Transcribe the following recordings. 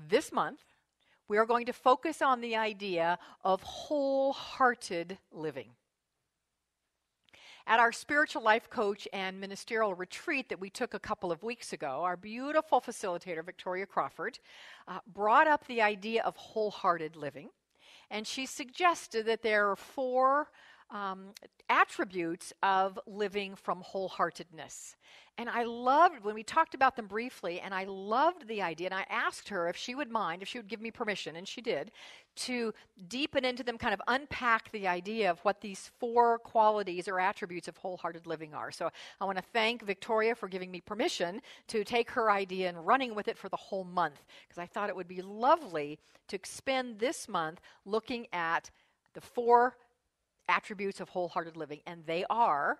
This month, we are going to focus on the idea of wholehearted living. At our spiritual life coach and ministerial retreat that we took a couple of weeks ago, our beautiful facilitator, Victoria Crawford, brought up the idea of wholehearted living. And she suggested that there are 4 attributes of living from wholeheartedness. And I loved, when we talked about them briefly, and I loved the idea, and I asked her if she would mind, if she would give me permission, and she did, to deepen into them, kind of unpack the idea of what these 4 qualities or attributes of wholehearted living are. So I want to thank Victoria for giving me permission to take her idea and running with it for the whole month, because I thought it would be lovely to spend this month looking at the 4 attributes of wholehearted living, and they are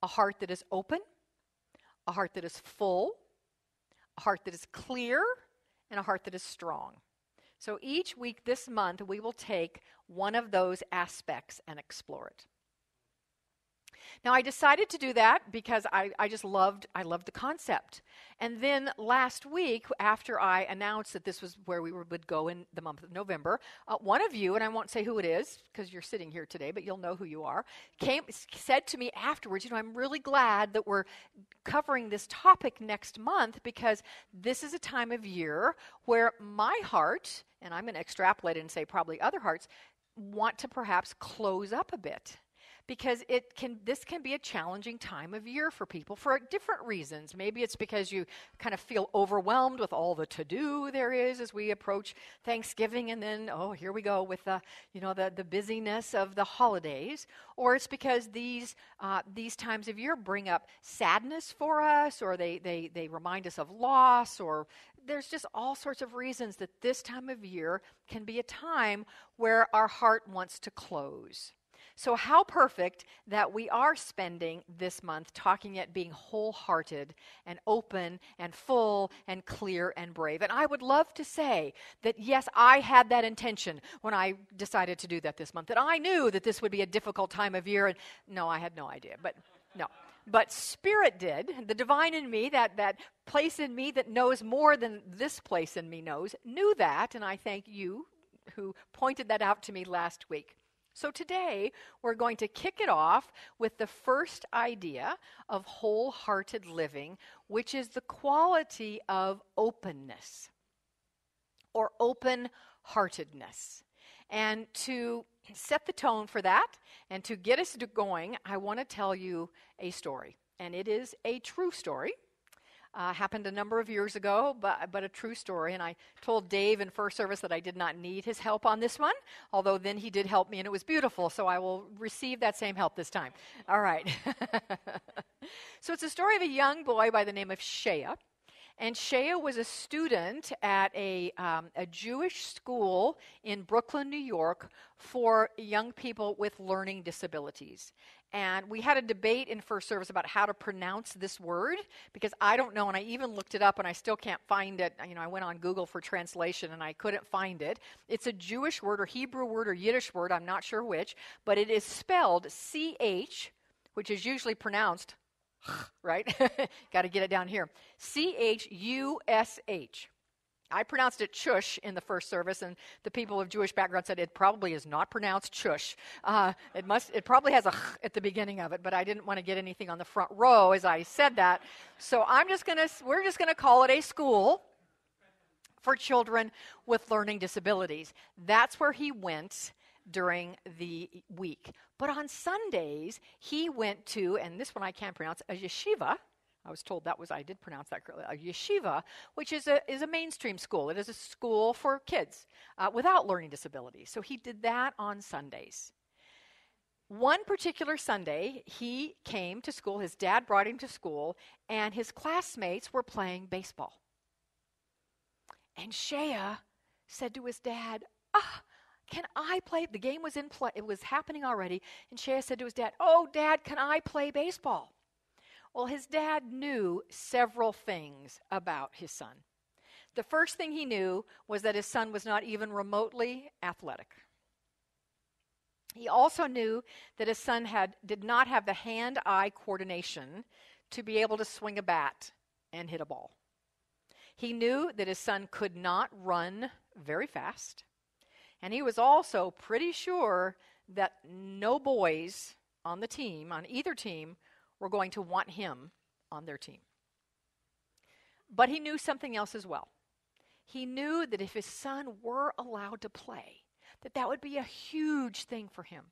a heart that is open, a heart that is full, a heart that is clear, and a heart that is strong. So each week this month, we will take one of those aspects and explore it. Now, I decided to do that because I loved the concept. And then last week, after I announced that this was where we would go in the month of November, one of you, and I won't say who it is because you're sitting here today, but you'll know who you are, said to me afterwards, I'm really glad that we're covering this topic next month because this is a time of year where my heart, and I'm going to extrapolate it and say probably other hearts, want to perhaps close up a bit. Because this can be a challenging time of year for people for different reasons. Maybe it's because you kind of feel overwhelmed with all the to-do there is as we approach Thanksgiving, and then, here we go with the busyness of the holidays. Or it's because these times of year bring up sadness for us, or they remind us of loss, or there's just all sorts of reasons that this time of year can be a time where our heart wants to close. So how perfect that we are spending this month talking at being wholehearted and open and full and clear and brave. And I would love to say that, yes, I had that intention when I decided to do that this month, that I knew that this would be a difficult time of year. And no, I had no idea, but no. But Spirit did, the divine in me, that place in me that knows more than this place in me knows, knew that, and I thank you who pointed that out to me last week. So today, we're going to kick it off with the first idea of wholehearted living, which is the quality of openness or open-heartedness. And to set the tone for that and to get us going, I want to tell you a story. And it is a true story. Happened a number of years ago, but a true story. And I told Dave in first service that I did not need his help on this one, although then he did help me and it was beautiful, so I will receive that same help this time. All right. So it's a story of a young boy by the name of Shea. And Shea was a student at a Jewish school in Brooklyn, New York, for young people with learning disabilities. And we had a debate in first service about how to pronounce this word, because I don't know, and I even looked it up, and I still can't find it. I went on Google for translation, and I couldn't find it. It's a Jewish word or Hebrew word or Yiddish word, I'm not sure which, but it is spelled C-H, which is usually pronounced right? Got to get it down here. C-H-U-S-H. I pronounced it chush in the first service, and the people of Jewish background said it probably is not pronounced chush. It probably has a at the beginning of it, but I didn't want to get anything on the front row as I said that. So we're just gonna call it a school for children with learning disabilities. That's where he went during the week. But on Sundays, he went to, and this one I can't pronounce, a yeshiva. I was told I did pronounce that correctly, a yeshiva, which is a mainstream school. It is a school for kids without learning disabilities. So he did that on Sundays. One particular Sunday, he came to school, his dad brought him to school, and his classmates were playing baseball. And Shea said to his dad, can I play? The game was in play. It was happening already. And Shea said to his dad, Dad, can I play baseball? Well, his dad knew several things about his son. The first thing he knew was that his son was not even remotely athletic. He also knew that his son did not have the hand-eye coordination to be able to swing a bat and hit a ball. He knew that his son could not run very fast. And he was also pretty sure that no boys on the team, on either team, were going to want him on their team. But he knew something else as well. He knew that if his son were allowed to play, that would be a huge thing for him.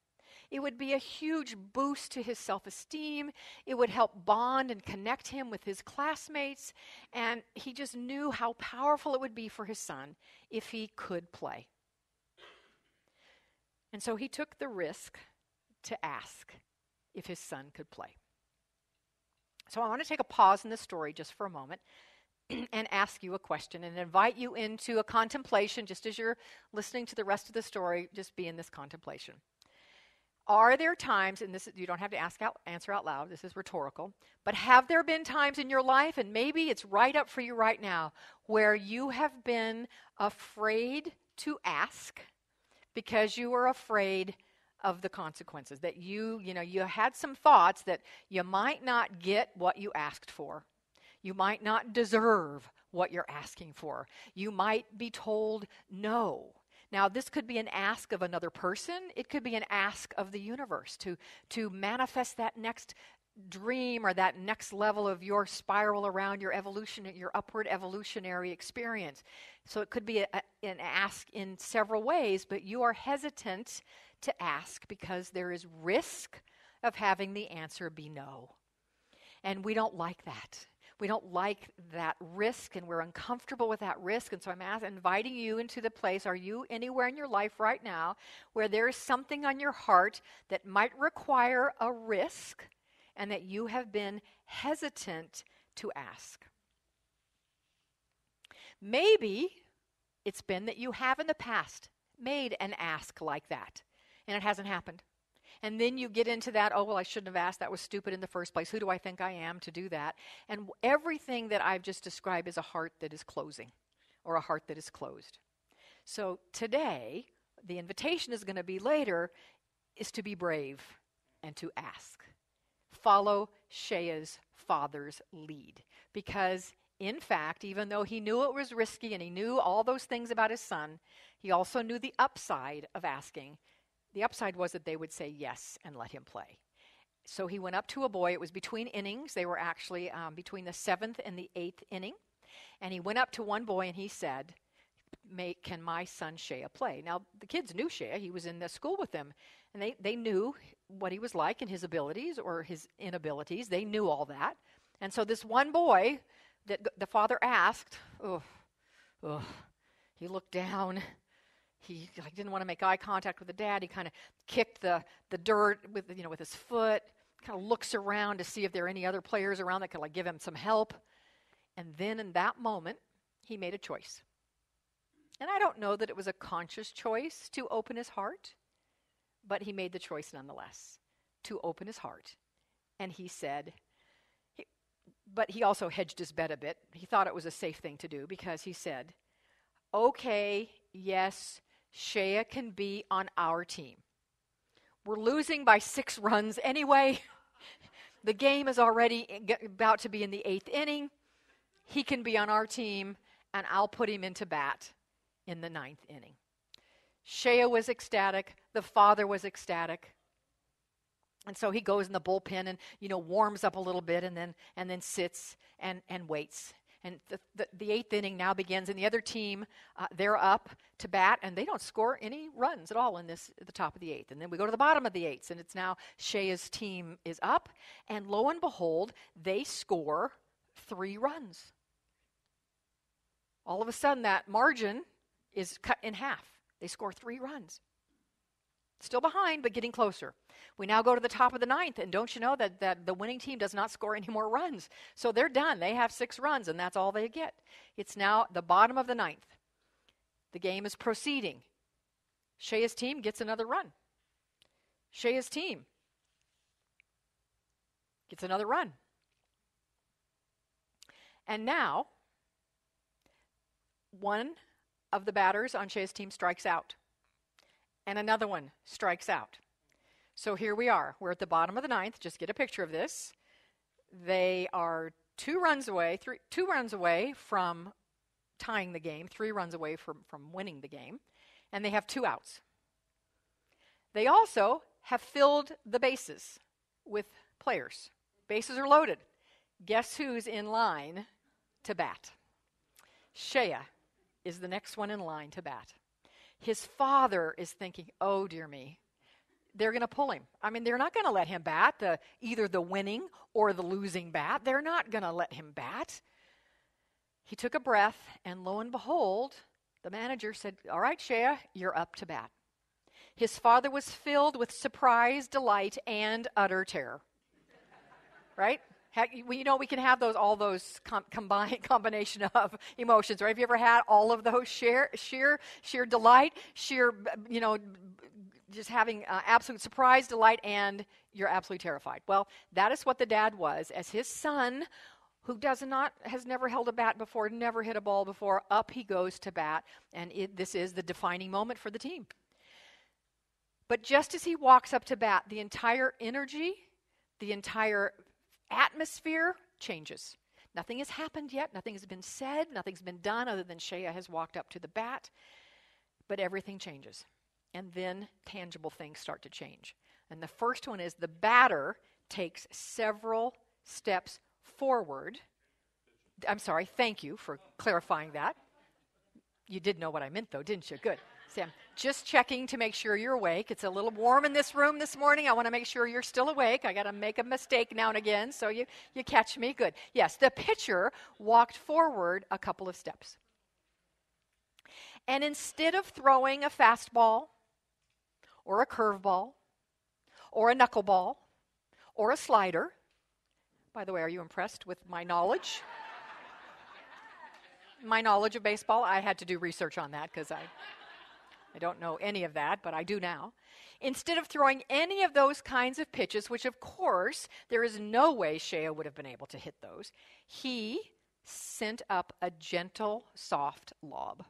It would be a huge boost to his self-esteem. It would help bond and connect him with his classmates. And he just knew how powerful it would be for his son if he could play. And so he took the risk to ask if his son could play. So I want to take a pause in the story just for a moment and ask you a question and invite you into a contemplation. Just as you're listening to the rest of the story, just be in this contemplation. Are there times, and this you don't have to answer out loud, this is rhetorical, but have there been times in your life, and maybe it's right up for you right now, where you have been afraid to ask because you were afraid of the consequences, that you had some thoughts that you might not get what you asked for. You might not deserve what you're asking for. You might be told no. Now, this could be an ask of another person. It could be an ask of the universe to manifest that next dream or that next level of your spiral around your evolution, your upward evolutionary experience. So it could be an ask in several ways, but you are hesitant to ask because there is risk of having the answer be no. And we don't like that. We don't like that risk, and we're uncomfortable with that risk. And so I'm inviting you into the place, are you anywhere in your life right now where there is something on your heart that might require a risk and that you have been hesitant to ask? Maybe it's been that you have in the past made an ask like that, and it hasn't happened. And then you get into that, oh, well, I shouldn't have asked. That was stupid in the first place. Who do I think I am to do that? And everything that I've just described is a heart that is closing or a heart that is closed. So today, the invitation is going to be later, is to be brave and to ask. Follow Shea's father's lead. Because, in fact, even though he knew it was risky and he knew all those things about his son, he also knew the upside of asking. The upside was that they would say yes and let him play. So he went up to a boy. It was between innings. They were actually between the 7th and the 8th inning. And he went up to one boy and he said, can my son Shea play? Now, the kids knew Shea. He was in the school with them. And they knew what he was like and his abilities or his inabilities. They knew all that. And so this one boy that the father asked, he looked down. He didn't want to make eye contact with the dad. He kind of kicked the dirt with his foot, kind of looks around to see if there are any other players around that could give him some help. And then in that moment, he made a choice. And I don't know that it was a conscious choice to open his heart, but he made the choice nonetheless to open his heart. And he said, but he also hedged his bet a bit. He thought it was a safe thing to do because he said, okay, yes, Shea can be on our team. We're losing by 6 runs anyway. The game is already about to be in the 8th inning. He can be on our team, and I'll put him into bat in the 9th inning. Shea was ecstatic. The father was ecstatic. And so he goes in the bullpen and, warms up a little bit and then sits and waits. And the 8th inning now begins, and the other team, they're up to bat, and they don't score any runs at all at the top of the 8th. And then we go to the bottom of the 8th, and it's now Shea's team is up, and lo and behold, they score 3 runs. All of a sudden, that margin is cut in half. They score 3 runs. Still behind, but getting closer. We now go to the top of the 9th, and don't you know that the winning team does not score any more runs? So they're done. They have 6 runs, and that's all they get. It's now the bottom of the 9th. The game is proceeding. Shea's team gets another run. Shea's team gets another run. And now, one of the batters on Shea's team strikes out. And another one strikes out. So here we are. We're at the bottom of the 9th. Just get a picture of this. They are 2 runs away from tying the game, 3 runs away from winning the game, and they have 2 outs. They also have filled the bases with players. Bases are loaded. Guess who's in line to bat? Shea is the next one in line to bat. His father is thinking, oh, dear me, they're going to pull him. I mean, they're not going to let him bat, either the winning or the losing bat. They're not going to let him bat. He took a breath, and lo and behold, the manager said, all right, Shea, you're up to bat. His father was filled with surprise, delight, and utter terror. Right? We can have all those combination of emotions, right? Have you ever had all of those? Sheer delight, just having absolute surprise, delight, and you're absolutely terrified. Well, that is what the dad was, as his son, who has never held a bat before, never hit a ball before, up he goes to bat, and this is the defining moment for the team. But just as he walks up to bat, the entire energy, the entire atmosphere changes. Nothing has happened yet. Nothing has been said. Nothing's been done other than Shea has walked up to the bat. But everything changes. And then tangible things start to change. And the first one is the batter takes several steps forward. I'm sorry. Thank you for clarifying that. You did know what I meant, though, didn't you? Good. Sam, just checking to make sure you're awake. It's a little warm in this room this morning. I want to make sure you're still awake. I got to make a mistake now and again, so you catch me. Good. Yes, the pitcher walked forward a couple of steps. And instead of throwing a fastball or a curveball or a knuckleball or a slider, by the way, are you impressed with my knowledge? My knowledge of baseball? I had to do research on that because I don't know any of that, but I do now. Instead of throwing any of those kinds of pitches, which of course there is no way Shea would have been able to hit those, he sent up a gentle, soft lob.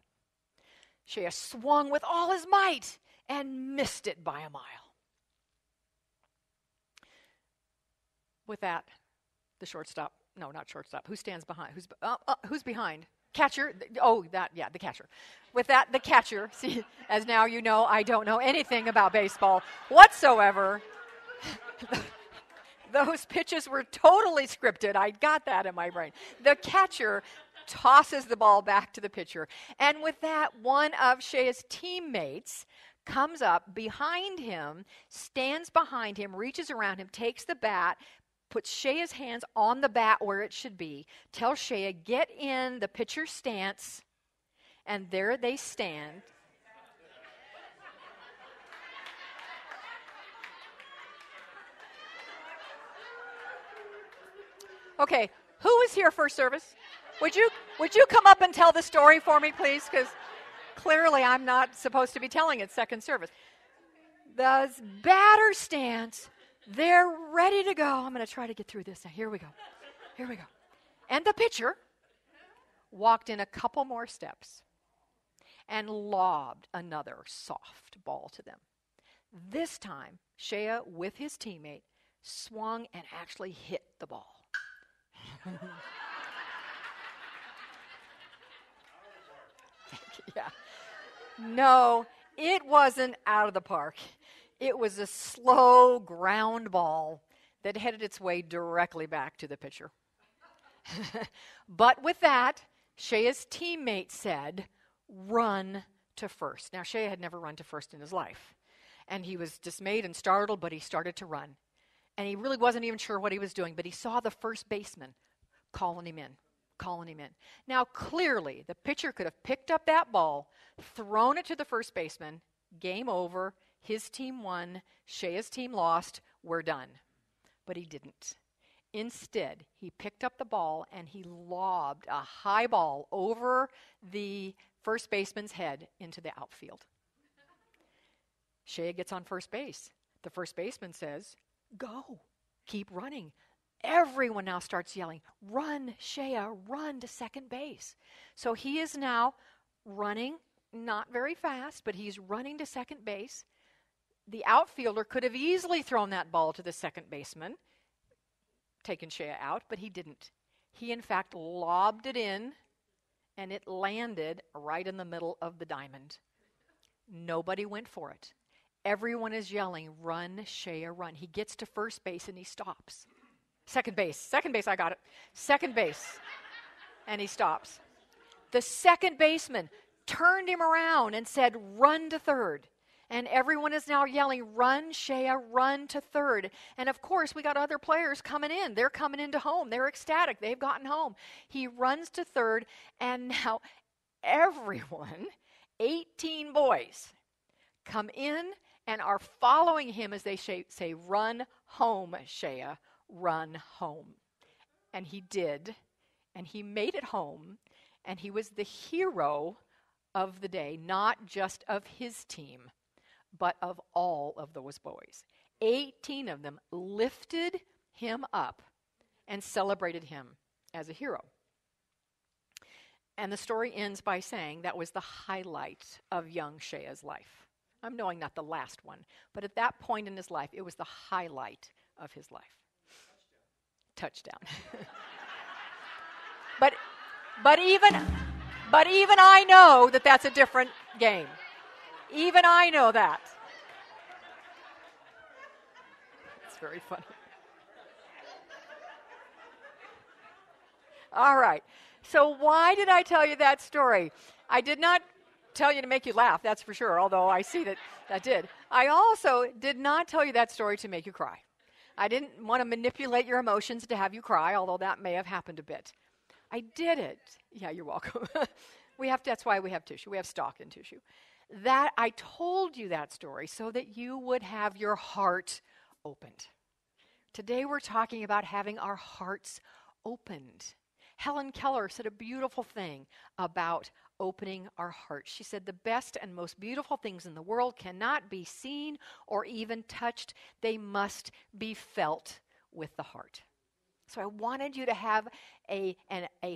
Shea swung with all his might and missed it by a mile. With that, the shortstop, no, not shortstop, who stands behind? Who's behind? Catcher, the catcher. With that, the catcher, see, as now you know, I don't know anything about baseball whatsoever. Those pitches were totally scripted. I got that in my brain. The catcher tosses the ball back to the pitcher. And with that, one of Shea's teammates comes up behind him, stands behind him, reaches around him, takes the bat, puts Shea's hands on the bat where it should be, tells Shea, get in the pitcher's stance, and there they stand. Okay, who was here first service? Would you come up and tell the story for me, please? Because clearly I'm not supposed to be telling it second service. The batter stance, they're ready to go. I'm going to try to get through this. Now, here we go. And the pitcher walked in a couple more steps and lobbed another soft ball to them. This time, Shea, with his teammate, swung and actually hit the ball. Yeah. No, it wasn't out of the park. It was a slow ground ball that headed its way directly back to the pitcher. But with that, Shea's teammate said, run to first. Now, Shea had never run to first in his life. And he was dismayed and startled, but he started to run. And he really wasn't even sure what he was doing, but he saw the first baseman calling him in. Now, clearly, the pitcher could have picked up that ball, thrown it to the first baseman, game over, his team won, Shea's team lost, we're done. But he didn't. Instead, he picked up the ball and he lobbed a high ball over the first baseman's head into the outfield. Shea gets on first base. The first baseman says, go, keep running. Everyone now starts yelling, run, Shea, run to second base. So he is now running, not very fast, but he's running to second base. The outfielder could have easily thrown that ball to the second baseman, taken Shea out, but he didn't. He, in fact, lobbed it in and it landed right in the middle of the diamond. Nobody went for it. Everyone is yelling, "Run, Shea, run." He gets to first base and he stops. Second base, I got it. Second base, and he stops. The second baseman turned him around and said, "Run to third." And everyone is now yelling, "Run, Shea, run to third." And of course, we got other players coming in. They're coming into home. They're ecstatic. They've gotten home. He runs to third, and now everyone, 18 boys, come in and are following him as they say, "Run home, Shea, run home." And he did, and he made it home, and he was the hero of the day, not just of his team, but of all of those boys. 18 of them lifted him up and celebrated him as a hero. And the story ends by saying that was the highlight of young Shea's life. I'm knowing not the last one, but at that point in his life, it was the highlight of his life. Touchdown. But even I know that that's a different game. Even I know that. It's very funny. All right. So why did I tell you that story? I did not tell you to make you laugh, that's for sure, although I see that did. I also did not tell you that story to make you cry. I didn't want to manipulate your emotions to have you cry, although that may have happened a bit. I did it. Yeah, you're welcome. That's why we have tissue. We have stock in tissue. That I told you that story so that you would have your heart opened. Today we're talking about having our hearts opened. Helen Keller said a beautiful thing about opening our hearts. She said, "The best and most beautiful things in the world cannot be seen or even touched. They must be felt with the heart." So I wanted you to have a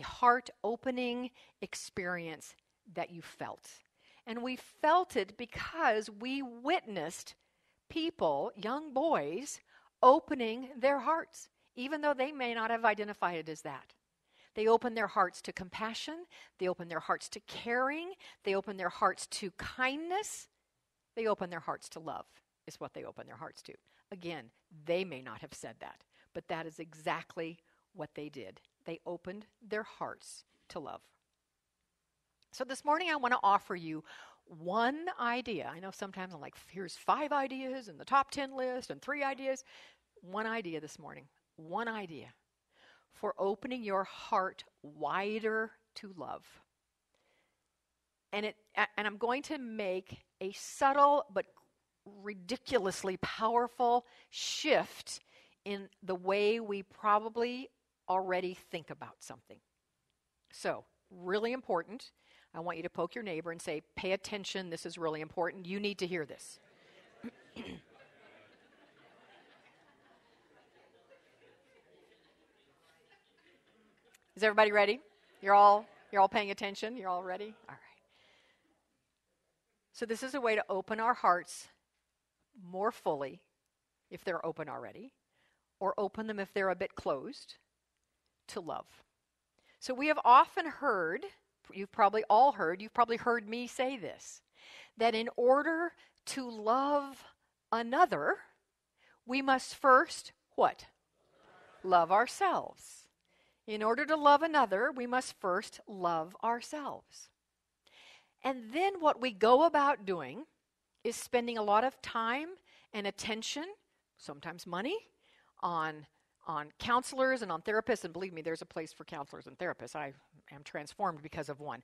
heart-opening experience that you felt. And we felt it because we witnessed people, young boys, opening their hearts, even though they may not have identified it as that. They opened their hearts to compassion. They opened their hearts to caring. They opened their hearts to kindness. They opened their hearts to love, is what they opened their hearts to. Again, they may not have said that, but that is exactly what they did. They opened their hearts to love. So this morning I want to offer you one idea. I know sometimes I'm like, here's 5 ideas in the top 10 list and 3 ideas. One idea this morning. One idea for opening your heart wider to love. And I'm going to make a subtle but ridiculously powerful shift in the way we probably already think about something. So, really important. I want you to poke your neighbor and say, "Pay attention, this is really important. You need to hear this." Is everybody ready? You're all paying attention? You're all ready? All right. So this is a way to open our hearts more fully, if they're open already, or open them if they're a bit closed, to love. So we have often heard, you've probably heard me say this, that in order to love another, we must first, what? Love ourselves. In order to love another, we must first love ourselves. And then what we go about doing is spending a lot of time and attention, sometimes money, on counselors and on therapists. And believe me, there's a place for counselors and therapists. I am transformed because of one.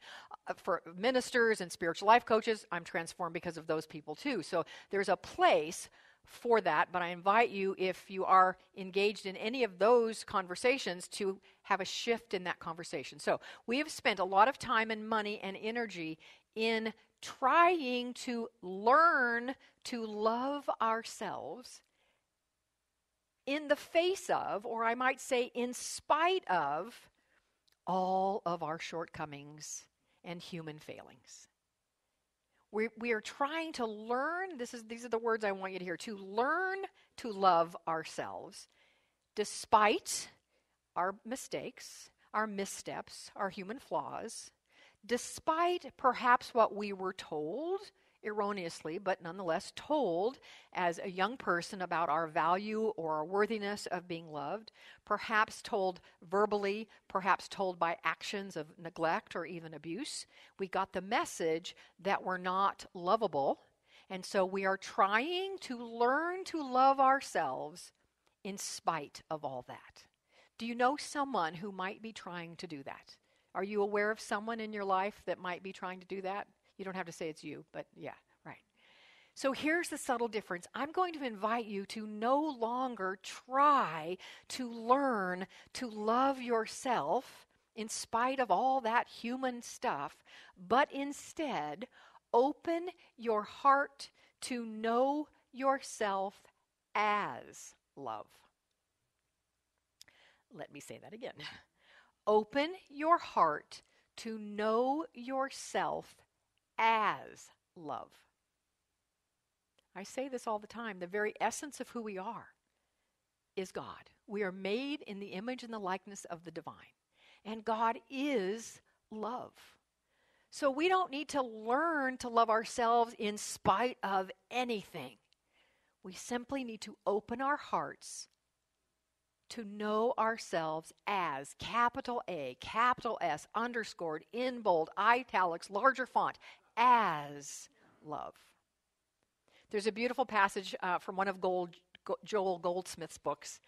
For ministers and spiritual life coaches, I'm transformed because of those people too. So there's a place for that, but I invite you, if you are engaged in any of those conversations, to have a shift in that conversation. So we have spent a lot of time and money and energy in trying to learn to love ourselves in the face of, or I might say in spite of, all of our shortcomings and human failings. We are trying to learn, these are the words I want you to hear, to learn to love ourselves despite our mistakes, our missteps, our human flaws, despite perhaps what we were told, erroneously, but nonetheless told as a young person about our value or our worthiness of being loved, perhaps told verbally, perhaps told by actions of neglect or even abuse. We got the message that we're not lovable, and so we are trying to learn to love ourselves in spite of all that. Do you know someone who might be trying to do that? Are you aware of someone in your life that might be trying to do that? You don't have to say it's you, but yeah, right. So here's the subtle difference. I'm going to invite you to no longer try to learn to love yourself in spite of all that human stuff, but instead open your heart to know yourself as love. Let me say that again. Open your heart to know yourself as love. I say this all the time. The very essence of who we are is God. We are made in the image and the likeness of the divine. And God is love. So we don't need to learn to love ourselves in spite of anything. We simply need to open our hearts to know ourselves as, capital A, capital S, underscored, in bold, italics, larger font, as love. There's a beautiful passage from one of Joel Goldsmith's books.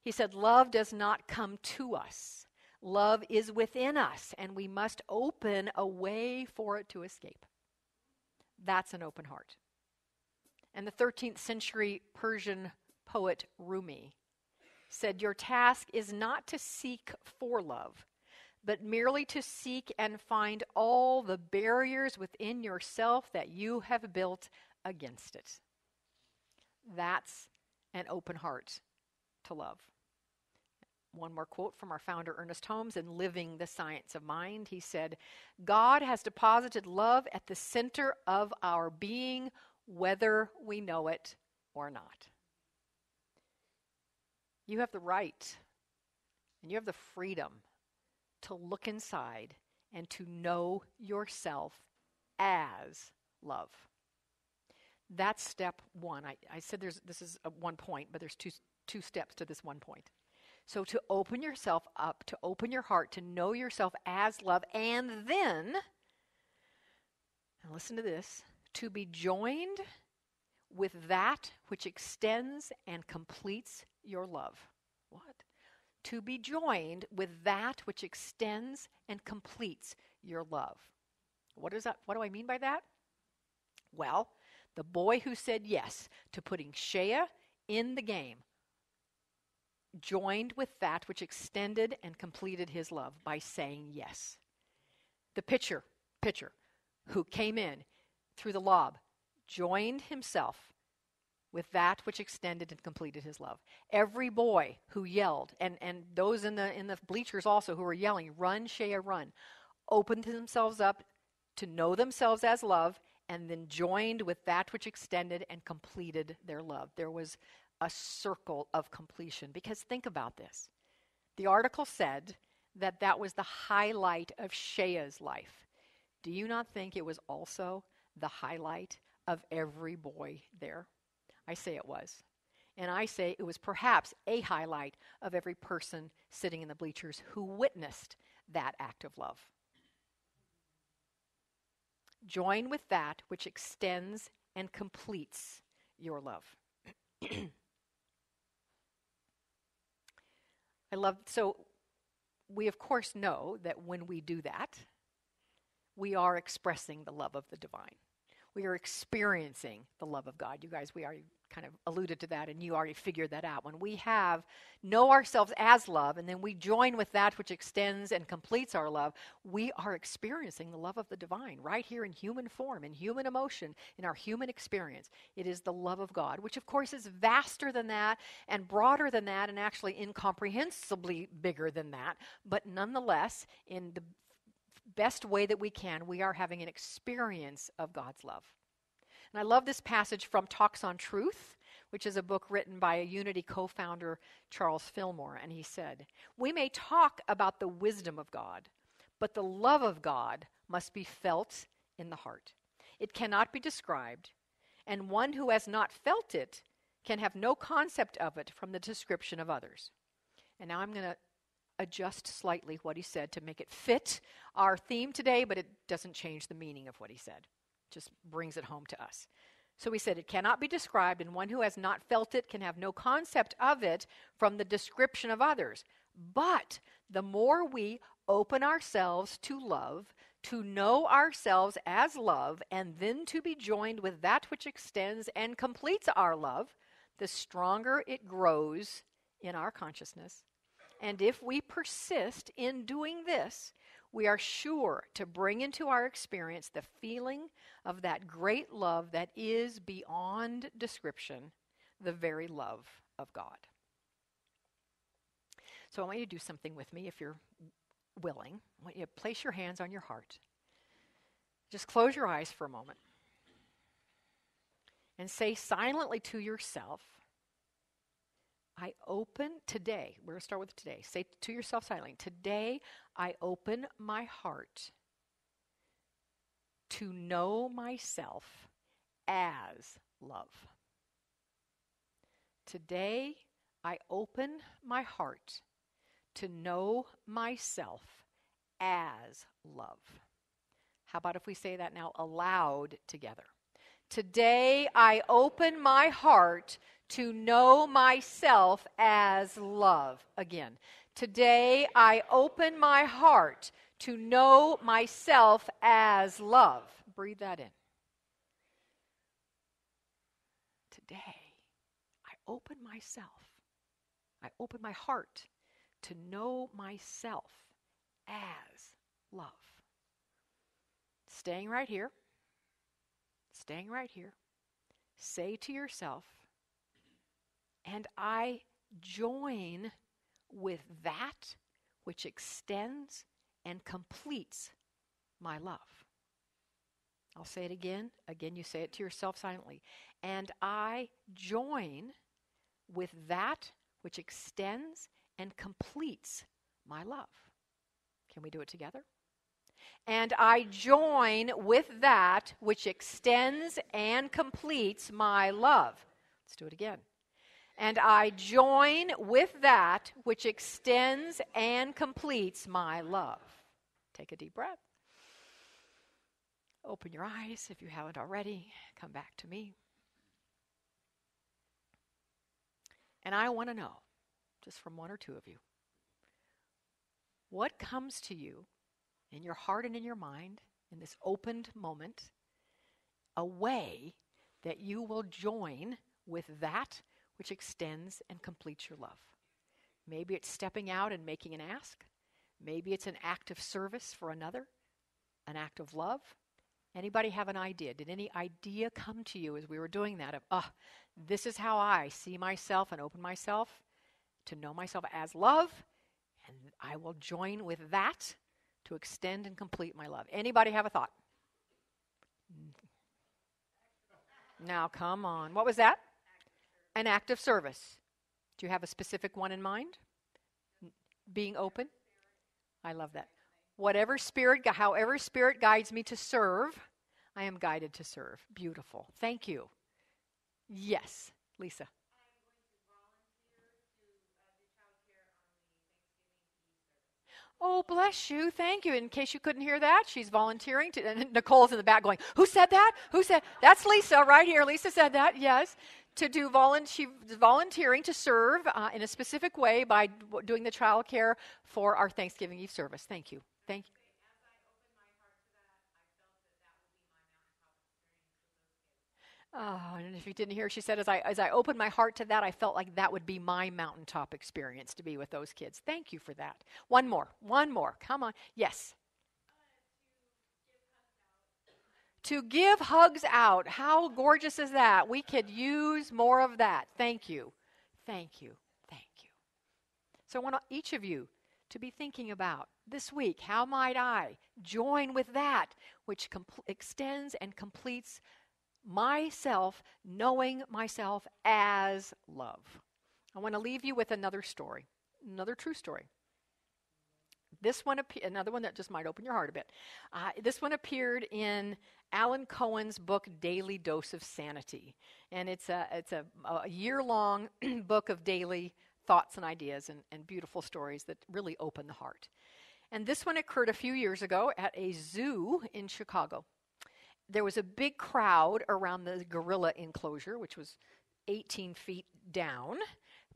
He said, "Love does not come to us. Love is within us, and we must open a way for it to escape." That's an open heart. And the 13th century Persian poet Rumi said, "Your task is not to seek for love, but merely to seek and find all the barriers within yourself that you have built against it." That's an open heart to love. One more quote from our founder, Ernest Holmes, in Living the Science of Mind. He said, "God has deposited love at the center of our being, whether we know it or not." You have the right and you have the freedom to look inside and to know yourself as love. That's step one. I said this is one point, but there's two steps to this one point. So to open yourself up, to open your heart, to know yourself as love, and then, and listen to this, to be joined with that which extends and completes your love. What? To be joined with that which extends and completes your love. What is that? What do I mean by that? Well, the boy who said yes to putting Shea in the game joined with that which extended and completed his love by saying yes. The pitcher who came in through the lob joined himself with that which extended and completed his love. Every boy who yelled, and those in the bleachers also who were yelling, "Run, Shea, run," opened themselves up to know themselves as love, and then joined with that which extended and completed their love. There was a circle of completion. Because think about this. The article said that that was the highlight of Shea's life. Do you not think it was also the highlight of every boy there? I say it was. And I say it was perhaps a highlight of every person sitting in the bleachers who witnessed that act of love. Join with that which extends and completes your love. So we of course know that when we do that, we are expressing the love of the divine. We are experiencing the love of God. You guys, we already kind of alluded to that, and you already figured that out. When we know ourselves as love, and then we join with that which extends and completes our love, we are experiencing the love of the divine right here in human form, in human emotion, in our human experience. It is the love of God, which of course is vaster than that and broader than that and actually incomprehensibly bigger than that. But nonetheless, in the best way that we can, we are having an experience of God's love. And I love this passage from Talks on Truth, which is a book written by a Unity co-founder, Charles Fillmore. And he said, "We may talk about the wisdom of God, but the love of God must be felt in the heart. It cannot be described, and one who has not felt it can have no concept of it from the description of others. And now I'm going to adjust slightly what he said to make it fit our theme today, but it doesn't change the meaning of what he said. Just brings it home to us. So he said, it cannot be described, and one who has not felt it can have no concept of it from the description of others. But the more we open ourselves to love, to know ourselves as love, and then to be joined with that which extends and completes our love, the stronger it grows in our consciousness. And if we persist in doing this, we are sure to bring into our experience the feeling of that great love that is beyond description, the very love of God. So I want you to do something with me if you're willing. I want you to place your hands on your heart. Just close your eyes for a moment and say silently to yourself, I open today, we're going to start with today. Say to yourself silently, today I open my heart to know myself as love. Today I open my heart to know myself as love. How about if we say that now aloud together? Today I open my heart to know myself as love. Again, today I open my heart to know myself as love. Breathe that in. Today I open myself. I open my heart to know myself as love. Staying right here. Staying right here. Say to yourself, and I join with that which extends and completes my love. I'll say it again. Again, you say it to yourself silently. And I join with that which extends and completes my love. Can we do it together? And I join with that which extends and completes my love. Let's do it again. And I join with that which extends and completes my love. Take a deep breath. Open your eyes if you haven't already. Come back to me. And I want to know, just from one or two of you, what comes to you in your heart and in your mind in this opened moment, a way that you will join with that which extends and completes your love. Maybe it's stepping out and making an ask. Maybe it's an act of service for another, an act of love. Anybody have an idea? Did any idea come to you as we were doing that of, this is how I see myself and open myself to know myself as love, and I will join with that to extend and complete my love. Anybody have a thought? Now, come on. What was that? An act of service. Do you have a specific one in mind? Being open? I love that. However spirit guides me to serve, I am guided to serve. Beautiful. Thank you. Yes, Lisa. Oh, bless you. Thank you. In case you couldn't hear that, she's volunteering. And Nicole's in the back going, who said that? Who said? That's Lisa right here. Lisa said that, yes. To do volunteering to serve in a specific way by doing the child care for our Thanksgiving Eve service. Thank you. Thank you. Oh, and if you didn't hear, she said, as I opened my heart to that, I felt like that would be my mountaintop experience to be with those kids. Thank you for that. One more. Come on. Yes. To give hugs out. How gorgeous is that? We could use more of that. Thank you. Thank you. Thank you. So I want each of you to be thinking about this week, how might I join with that which extends and completes myself, knowing myself as love. I want to leave you with another story, another true story. This one, another one that just might open your heart a bit. This one appeared in Alan Cohen's book, Daily Dose of Sanity. And it's a year-long book of daily thoughts and ideas and beautiful stories that really open the heart. And this one occurred a few years ago at a zoo in Chicago. There was a big crowd around the gorilla enclosure, which was 18 feet down.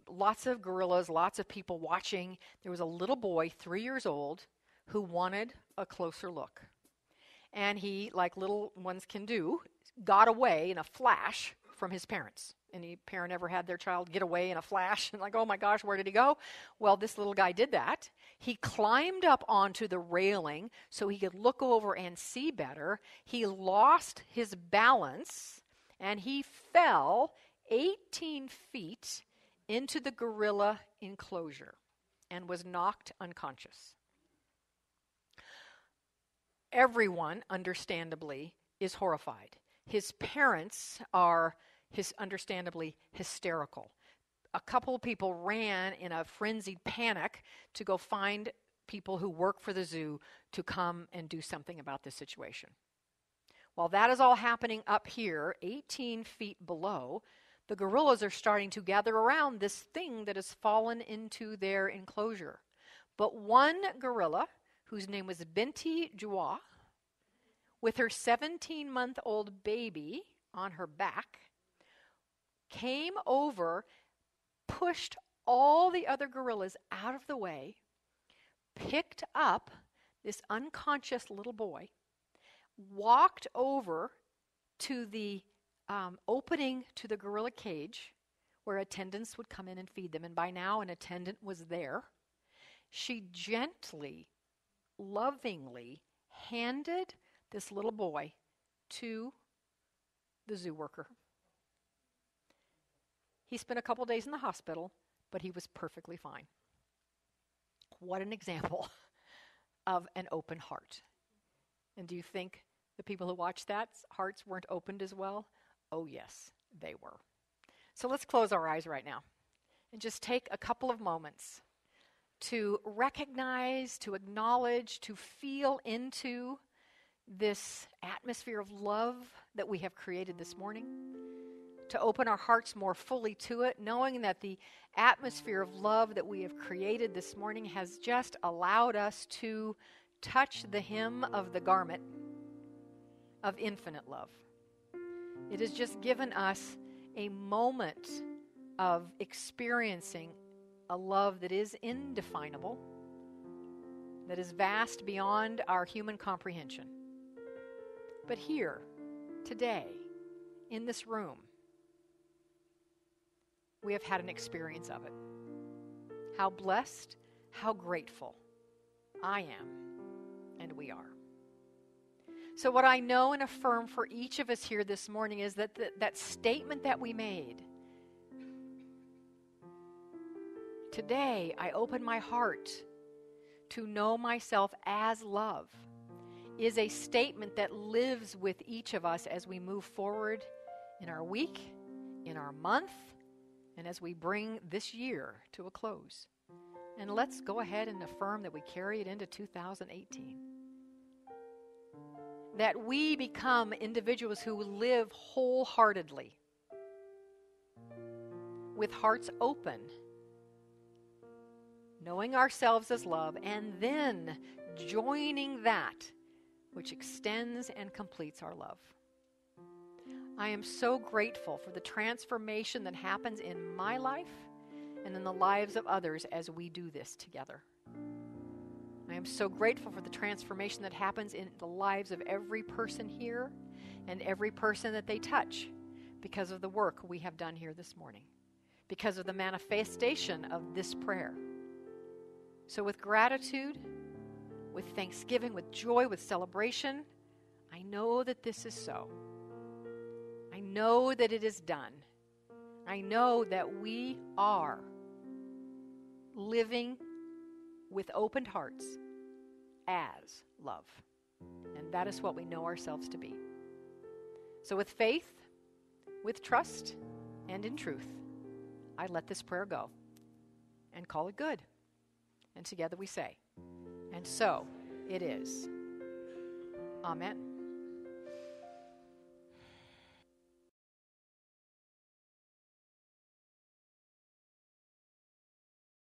Lots of gorillas, lots of people watching. There was a little boy, 3 years old, who wanted a closer look. And he, like little ones can do, got away in a flash from his parents. Any parent ever had their child get away in a flash and like, oh my gosh, where did he go? Well, this little guy did that. He climbed up onto the railing so he could look over and see better. He lost his balance and he fell 18 feet into the gorilla enclosure and was knocked unconscious. Everyone, understandably, is horrified. His parents are understandably hysterical. A couple of people ran in a frenzied panic to go find people who work for the zoo to come and do something about this situation. While that is all happening up here, 18 feet below, the gorillas are starting to gather around this thing that has fallen into their enclosure. But one gorilla, whose name was Binti Jua, with her 17-month-old baby on her back, came over, pushed all the other gorillas out of the way, picked up this unconscious little boy, walked over to the opening to the gorilla cage where attendants would come in and feed them. And by now an attendant was there. She gently, lovingly handed this little boy to the zoo worker. He spent a couple days in the hospital, but he was perfectly fine. What an example of an open heart. And do you think the people who watched that hearts weren't opened as well? Oh yes, they were. So let's close our eyes right now and just take a couple of moments to recognize, to acknowledge, to feel into this atmosphere of love that we have created this morning, to open our hearts more fully to it, knowing that the atmosphere of love that we have created this morning has just allowed us to touch the hem of the garment of infinite love. It has just given us a moment of experiencing a love that is indefinable, that is vast beyond our human comprehension. But here, today, in this room, we have had an experience of it. How blessed, how grateful I am, and we are. So what I know and affirm for each of us here this morning is that that statement that we made, today I open my heart to know myself as love, is a statement that lives with each of us as we move forward in our week, in our month, and as we bring this year to a close. And let's go ahead and affirm that we carry it into 2018. That we become individuals who live wholeheartedly, with hearts open, knowing ourselves as love, and then joining that which extends and completes our love. I am so grateful for the transformation that happens in my life and in the lives of others as we do this together. I am so grateful for the transformation that happens in the lives of every person here and every person that they touch because of the work we have done here this morning, because of the manifestation of this prayer. So with gratitude, with thanksgiving, with joy, with celebration, I know that this is so. I know that it is done. I know that we are living with opened hearts as love. And that is what we know ourselves to be. So with faith, with trust, and in truth, I let this prayer go and call it good. And together we say, And so it is. Amen.